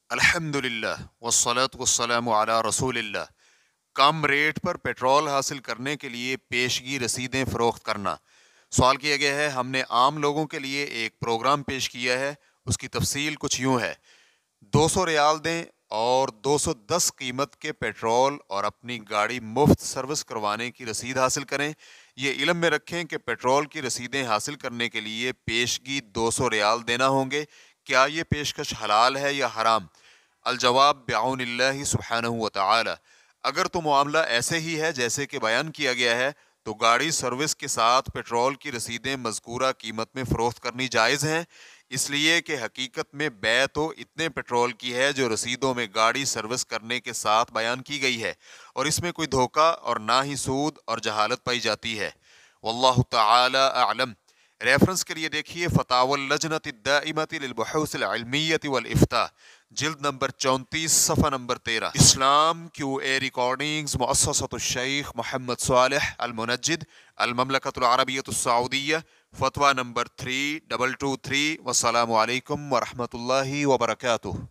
अल्हम्दुलिल्लाह वस्सलातु वस्सलामु अला रसूलिल्लाह। कम रेट पर पेट्रोल हासिल करने के लिए पेशगी रसीदें फ़रोख्त करना। सवाल किया गया है, हमने आम लोगों के लिए एक प्रोग्राम पेश किया है। उसकी तफसील कुछ यूँ है: 200 रियाल दें और 210 कीमत के पेट्रोल और अपनी गाड़ी मुफ्त सर्विस करवाने की रसीद हासिल करें। ये इल्म में रखें कि पेट्रोल की रसीदें हासिल करने के लिए पेशगी 200 रियाल देना होंगे। क्या ये पेशकश हलाल है या हराम? अल-जवाब बिअौनिल्लाहि सुब्हानहु व तआला। अगर तो मामला ऐसे ही है जैसे कि बयान किया गया है, तो गाड़ी सर्विस के साथ पेट्रोल की रसीदें मज़कूरा कीमत में फ़रोख्त करनी जायज़ हैं, इसलिए कि हकीकत में बै तो इतने पेट्रोल की है जो रसीदों में गाड़ी सर्विस करने के साथ बयान की गई है, और इसमें कोई धोखा और ना ही सूद और जहालत पाई जाती है। वल्लाहु तआला अअलम। रेफरेंस के लिए देखिए फतावल लजनत दाइमती लिल बहूसिल इल्मिय्यति वल इफ्ता, जिल्द नंबर 34 सफ़ा नंबर 13। इस्लाम QA रिकॉर्डिंग्स मुअस्ससतुश शेख मोहम्मद सालेह अल मुनज्जिद अल ममलकतुल अरबिय्यतुस सऊदिय्या, फतवा नंबर 3223। वस्सलामु अलैकुम व रहमतुल्लाहि व बरकातुहू।